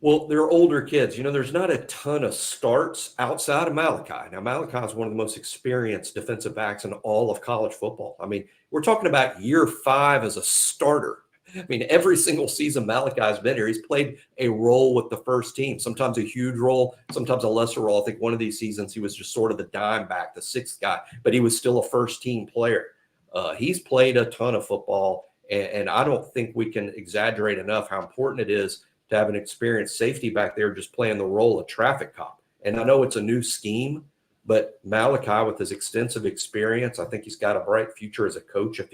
Well, they're older kids. There's not a ton of starts outside of Malachi. Now, Malachi is one of the most experienced defensive backs in all of college football. I mean, we're talking about year 5 as a starter. I mean, every single season Malachi's been here, he's played a role with the first team, sometimes a huge role, sometimes a lesser role. I think one of these seasons he was just sort of the dime back, the 6th guy, but he was still a first-team player. He's played a ton of football, and I don't think we can exaggerate enough how important it is to have an experienced safety back there just playing the role of traffic cop. And I know it's a new scheme, but Malachi, with his extensive experience, I think he's got a bright future as a coach if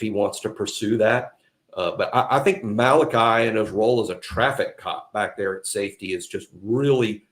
he wants to pursue that. But I think Malachi and his role as a traffic cop back there at safety is just really,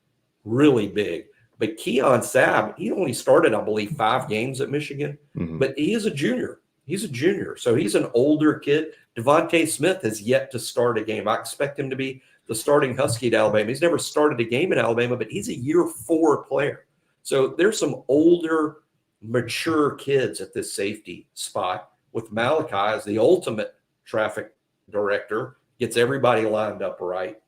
really big. But Keon Sabb, he only started, I believe, 5 games at Michigan, but he is a junior. He's a junior, so he's an older kid. Devontae Smith has yet to start a game. I expect him to be the starting Husky at Alabama. He's never started a game in Alabama, but he's a year 4 player. So there's some older, mature kids at this safety spot, with Malachi as the ultimate traffic director, gets everybody lined up right.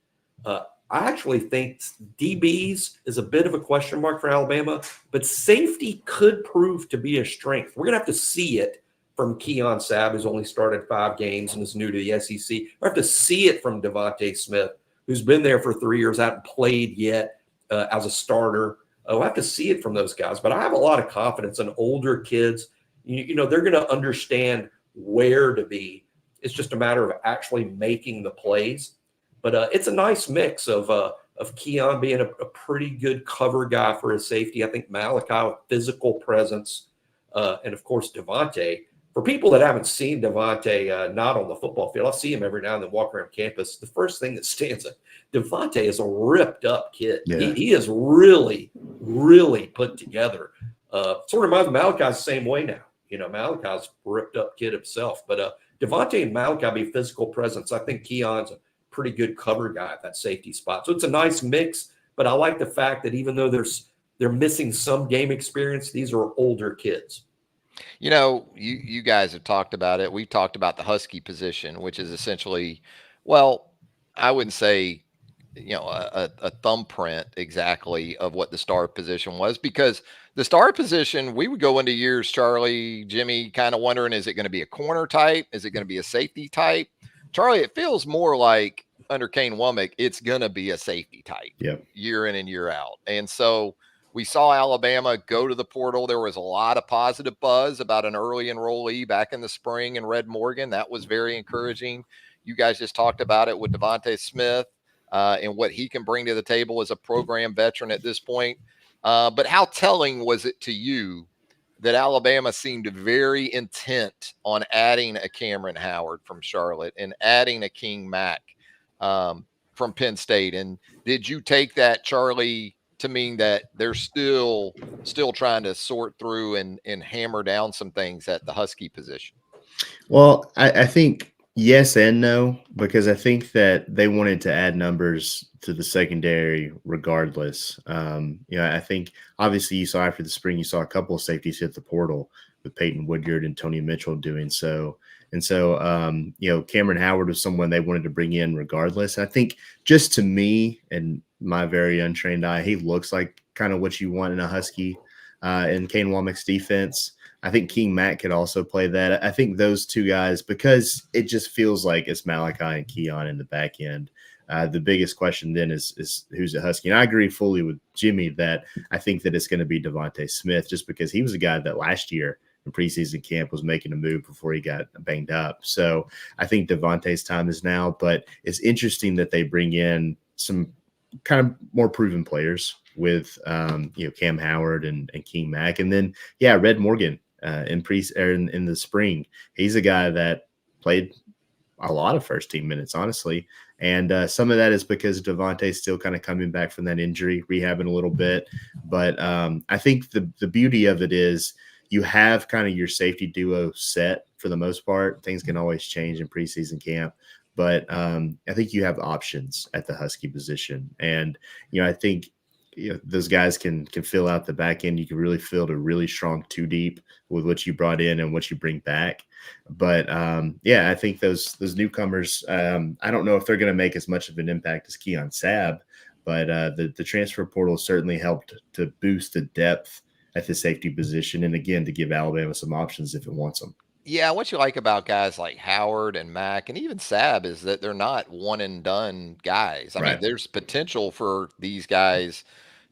I actually think DBs is a bit of a question mark for Alabama, but safety could prove to be a strength. We're going to have to see it from Keon Sabb, who's only started 5 games and is new to the SEC. We have to see it from Devontae Smith, who's been there for 3 years, hasn't played yet as a starter. We'll have to see it from those guys. But I have a lot of confidence in older kids. They're going to understand where to be. It's just a matter of actually making the plays. But it's a nice mix of Keon being a pretty good cover guy for his safety. I think Malachi with physical presence, and of course Devontae. For people that haven't seen Devontae not on the football field, I see him every now and then walk around campus. The first thing that stands out, Devontae is a ripped up kid. Yeah. He is really, really put together. Sort of reminds Malachi the same way now. Malachi's a ripped up kid himself. But Devontae and Malachi be physical presence. I think Keon's a pretty good cover guy at that safety spot. So it's a nice mix, but I like the fact that even though they're missing some game experience, these are older kids. You guys have talked about it. We've talked about the Husky position, which is essentially, well, I wouldn't say, a thumbprint exactly of what the star position was, because the star position, we would go into years, Charlie, Jimmy, kind of wondering, is it going to be a corner type? Is it going to be a safety type? Charlie, it feels more like under Kane Womack, it's going to be a safety type year in and year out. And so we saw Alabama go to the portal. There was a lot of positive buzz about an early enrollee back in the spring in Red Morgan. That was very encouraging. You guys just talked about it with Devontae Smith and what he can bring to the table as a program veteran at this point. But how telling was it to you that Alabama seemed very intent on adding a Cameron Howard from Charlotte and adding a King Mack from Penn State? And did you take that, Charlie, to mean that they're still trying to sort through and hammer down some things at the Husky position? Well, I think yes and no, because I think that they wanted to add numbers to the secondary regardless. I think obviously you saw after the spring, you saw a couple of safeties hit the portal with Peyton Woodyard and Tony Mitchell doing so. And so, Cameron Howard was someone they wanted to bring in regardless. I think just to me and my very untrained eye, he looks like kind of what you want in a Husky in Kane Womack's defense. I think King Mack could also play that. I think those two guys, because it just feels like it's Malachi and Keon in the back end. The biggest question then is who's a Husky. And I agree fully with Jimmy that I think that it's going to be Devontae Smith, just because he was a guy that last year in preseason camp was making a move before he got banged up. So I think Devontae's time is now, but it's interesting that they bring in some kind of more proven players with Cam Howard and King Mack. And then, Red Morgan in the spring. He's a guy that played a lot of first team minutes, honestly. And some of that is because Devontae's still kind of coming back from that injury, rehabbing a little bit. But I think the beauty of it is you have kind of your safety duo set for the most part. Things can always change in preseason camp. But I think you have options at the Husky position. And, I think those guys can fill out the back end. You can really field a really strong two deep with what you brought in and what you bring back. But I think those newcomers, I don't know if they're going to make as much of an impact as Keon Sabb, but the transfer portal certainly helped to boost the depth at the safety position. And again, to give Alabama some options if it wants them. Yeah, what you like about guys like Howard and Mack and even Sabb is that they're not one and done guys. I mean, there's potential for these guys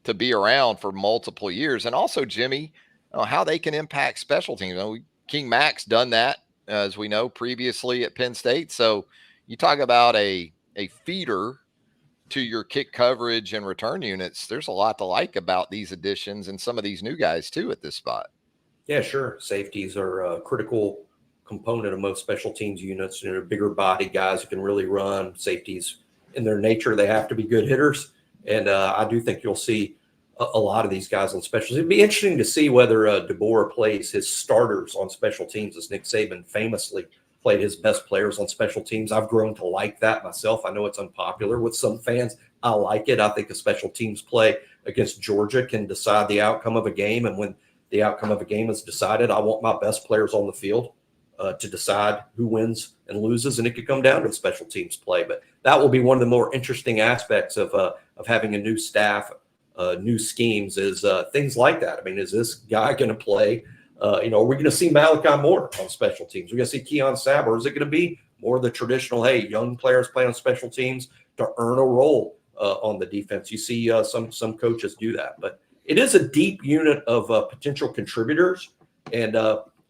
to be around for multiple years. And also, Jimmy, how they can impact special teams. King Mack's done that, as we know, previously at Penn State. So you talk about a feeder to your kick coverage and return units. There's a lot to like about these additions and some of these new guys, too, at this spot. Yeah, sure. Safeties are a critical component of most special teams units. They're bigger body guys who can really run. Safeties, in their nature, they have to be good hitters. And I do think you'll see a lot of these guys on specials. It'd be interesting to see whether DeBoer plays his starters on special teams, as Nick Saban famously played his best players on special teams. I've grown to like that myself. I know it's unpopular with some fans. I like it. I think a special teams play against Georgia can decide the outcome of a game. And when the outcome of a game is decided, I want my best players on the field to decide who wins and loses, and it could come down to a special teams play. But that will be one of the more interesting aspects of having a new staff, new schemes, is things like that. I mean, is this guy going to play? Are we going to see Malachi Moore on special teams? We're going to see Keon Sabb, or is it going to be more the traditional, hey, young players play on special teams to earn a role on the defense? You see some coaches do that, but it is a deep unit of potential contributors. And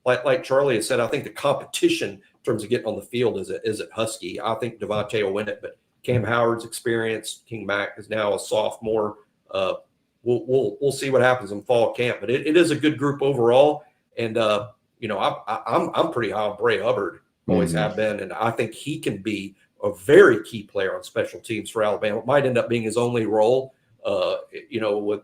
like Charlie has said, I think the competition in terms of getting on the field is at Husky. I think Devontae will win it, but Cam Howard's experience, King Mack is now a sophomore. We'll see what happens in fall camp, but it is a good group overall. And I'm pretty high on Bray Hubbard, always have been, and I think he can be a very key player on special teams for Alabama. It might end up being his only role.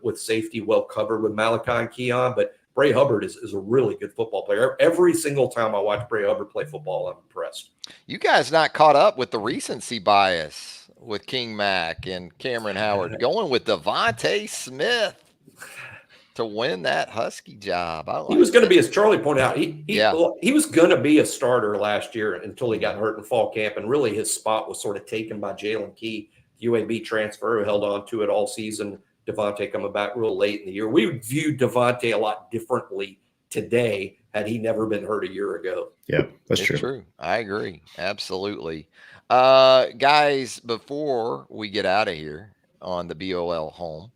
With safety well covered with Malachi and Keon, but Bray Hubbard is a really good football player. Every single time I watch Bray Hubbard play football, I'm impressed. You guys not caught up with the recency bias with King Mack and Cameron Howard, going with Devontae Smith to win that Husky job. He was going to be, as Charlie pointed out, he was going to be a starter last year until he got hurt in fall camp, and really his spot was sort of taken by Jalen Key, UAB transfer, who held on to it all season. Devontae coming back real late in the year. We viewed Devontae a lot differently today had he never been hurt a year ago. Yeah, that's It's true. true. I agree. Absolutely. Guys, before we get out of here on the BOL home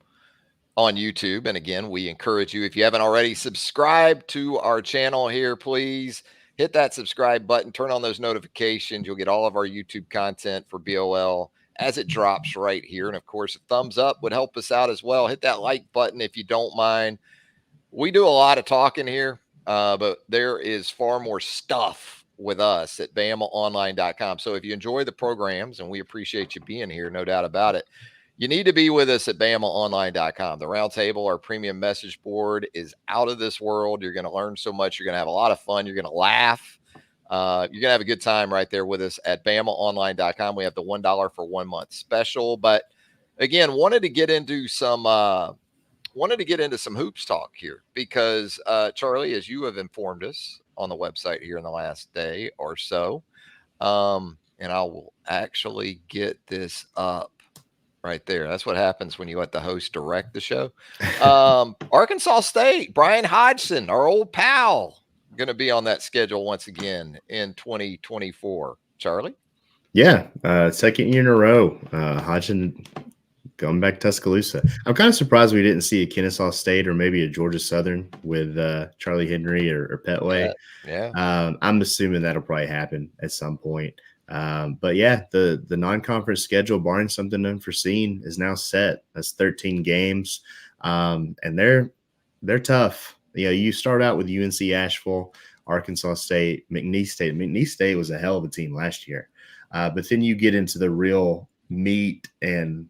on YouTube, and again, we encourage you, if you haven't already, subscribe to our channel here, please. Hit that subscribe button, turn on those notifications. You'll get all of our YouTube content for BOL as it drops right here. And of course, a thumbs up would help us out as well. Hit that like button if you don't mind. We do a lot of talking here, but there is far more stuff with us at BamaOnLine.com. So if you enjoy the programs, and we appreciate you being here, no doubt about it, You need to be with us at BamaOnLine.com. The Roundtable, our premium message board, is out of this world. You're going to learn so much. You're going to have a lot of fun. You're going to laugh. You're going to have a good time right there with us at BamaOnLine.com. We have the $1 for 1 month special. But again, wanted to get into some hoops talk here because Charlie, as you have informed us on the website here in the last day or so, and I will actually get this up. Right there. That's what happens when you let the host direct the show. Arkansas State, Brian Hodgson, our old pal, going to be on that schedule once again in 2024. Charlie? Yeah, second year in a row. Hodgson going back to Tuscaloosa. I'm kind of surprised we didn't see a Kennesaw State or maybe a Georgia Southern with Charlie Henry or Petway. Yeah. I'm assuming that'll probably happen at some point. But yeah, the non-conference schedule, barring something unforeseen, is now set. That's 13 games, and they're tough. You know, you start out with UNC Asheville, Arkansas State, McNeese State. McNeese State was a hell of a team last year, but then you get into the real meat and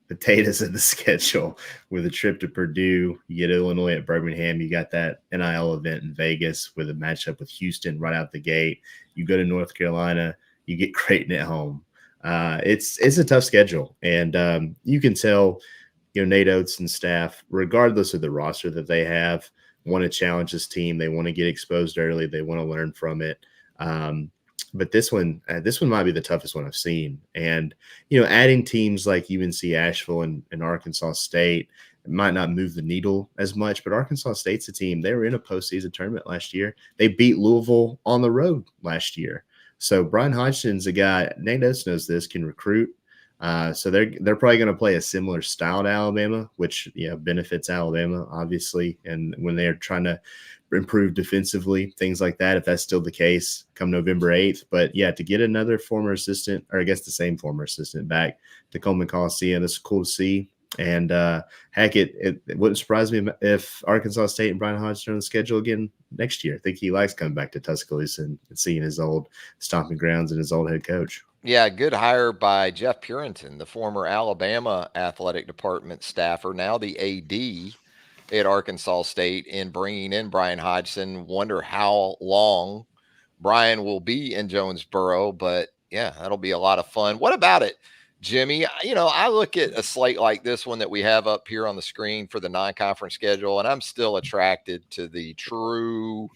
potatoes of the schedule with a trip to Purdue. You get Illinois at Birmingham. You got that NIL event in Vegas with a matchup with Houston right out the gate. You go to North Carolina. You get Creighton at home. It's a tough schedule, and you can tell, you know, Nate Oates and staff, regardless of the roster that they have, want to challenge this team. They want to get exposed early. They want to learn from it. But this one might be the toughest one I've seen. And, you know, adding teams like UNC Asheville and Arkansas State might not move the needle as much, but Arkansas State's a team. They were in a postseason tournament last year. They beat Louisville on the road last year. So Brian Hodgson's a guy, Nate Oates knows this, can recruit. So they're probably going to play a similar style to Alabama, which, you know, benefits Alabama, obviously. And when they're trying to improve defensively, things like that, if that's still the case come November 8th. But yeah, to get another former assistant, or I guess the same former assistant, back to Coleman Coliseum, it's cool to see. And heck, it wouldn't surprise me if Arkansas State and Brian Hodgson are on the schedule again next year. I think he likes coming back to Tuscaloosa and seeing his old stomping grounds and his old head coach. Yeah, good hire by Jeff Purinton, the former Alabama athletic department staffer, now the AD at Arkansas State, in bringing in Brian Hodgson. Wonder how long Brian will be in Jonesboro, but yeah, that'll be a lot of fun. What about it, Jimmy? You know, I look at a slate like this one that we have up here on the screen for the non-conference schedule, and I'm still attracted to the true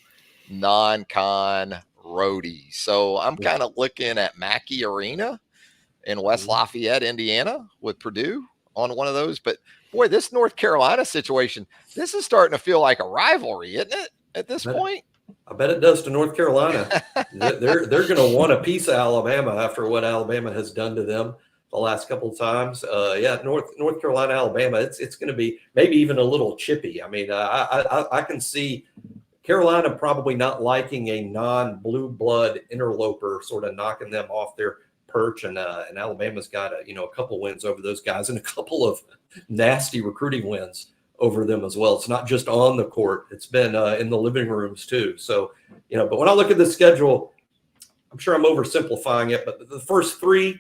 non-con roadies. So I'm kind of looking at Mackey Arena in West Lafayette, Indiana, with Purdue on one of those. But boy, this North Carolina situation, this is starting to feel like a rivalry, isn't it, at this point? I bet it does to North Carolina. They're going to want a piece of Alabama after what Alabama has done to them the last couple of times. Yeah, North Carolina, Alabama, it's going to be maybe even a little chippy. I mean, I can see Carolina probably not liking a non-blue blood interloper sort of knocking them off their perch, and Alabama's got a couple wins over those guys and a couple of nasty recruiting wins over them as well. It's not just on the court; it's been in the living rooms too. So, but when I look at the schedule, I'm sure I'm oversimplifying it, but the first three,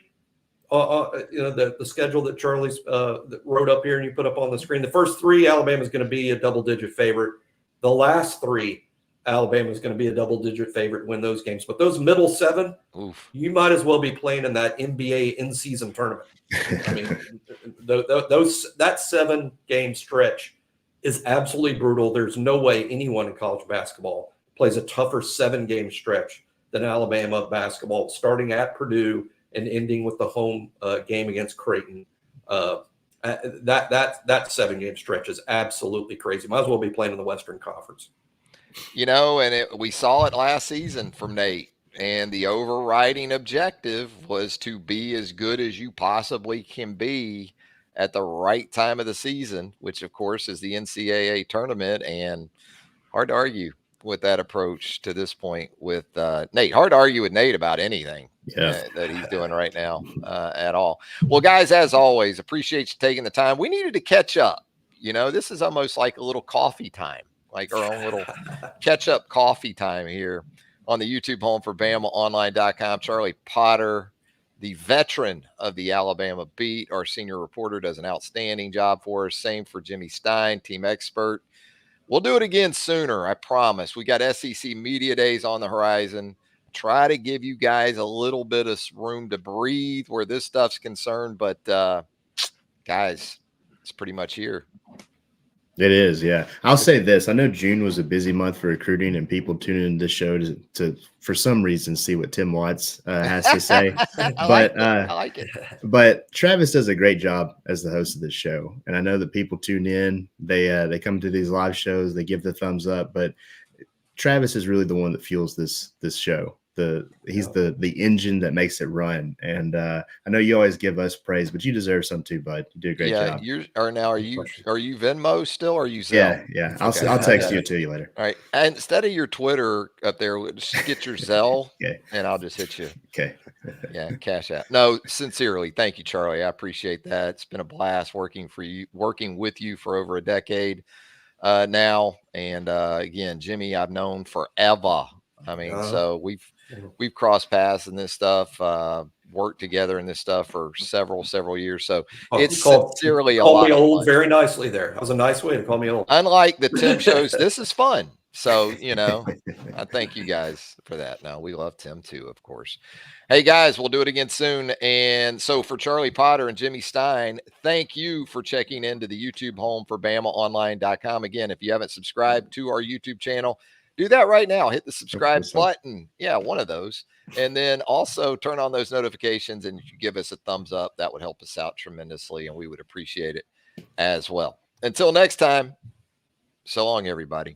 the schedule that Charlie's that wrote up here and you put up on the screen, the first three, Alabama's going to be a double-digit favorite. The last three, Alabama's going to be a double-digit favorite, win those games. But those middle seven, you might as well be playing in that NBA in-season tournament. I mean, that 7-game stretch is absolutely brutal. There's no way anyone in college basketball plays a tougher 7-game stretch than Alabama basketball, starting at Purdue and ending with the home game against Creighton. That 7-game stretch is absolutely crazy. Might as well be playing in the Western Conference. And we saw it last season from Nate, and the overriding objective was to be as good as you possibly can be at the right time of the season, which of course is the NCAA tournament. And hard to argue with that approach to this point with Nate. Hard to argue with Nate about anything that he's doing right now at all. Well, guys, as always, appreciate you taking the time. We needed to catch up. This is almost like a little coffee time, like our own little catch-up coffee time here on the YouTube home for BamaOnline.com. Charlie Potter, the veteran of the Alabama beat. Our senior reporter does an outstanding job for us. Same for Jimmy Stein, team expert. We'll do it again sooner, I promise. We got SEC Media Days on the horizon. Try to give you guys a little bit of room to breathe where this stuff's concerned, but guys, it's pretty much here. It is, yeah. I'll say this. I know June was a busy month for recruiting, and people tune in this show to for some reason, see what Tim Watts has to say. I like it. But Travis does a great job as the host of this show. And I know that people tune in. They come to these live shows. They give the thumbs up. But Travis is really the one that fuels this show. He's the engine that makes it run. And I know you always give us praise, but you deserve some too, bud. You do a great job. Are you Venmo still, or are you Zelle? Yeah. I'll text you to you later. All right. And instead of your Twitter up there, just get your Zelle, okay. And I'll just hit you. Okay. Yeah, cash out. No, sincerely, thank you, Charlie. I appreciate that. It's been a blast working with you for over a decade now. And again, Jimmy, I've known forever. I mean, so we've crossed paths in this stuff, worked together in this stuff for several years. So it's sincerely a lot of fun. Very nicely there. That was a nice way to call me old. Unlike the Tim shows, this is fun. So, I thank you guys for that. Now, we love Tim too, of course. Hey, guys, we'll do it again soon. And so for Charlie Potter and Jimmy Stein, thank you for checking into the YouTube home for BamaOnLine.com. Again, if you haven't subscribed to our YouTube channel, do that right now. Hit the subscribe button. Yeah, one of those. And then also turn on those notifications, and if you give us a thumbs up, that would help us out tremendously, and we would appreciate it as well. Until next time, so long, everybody.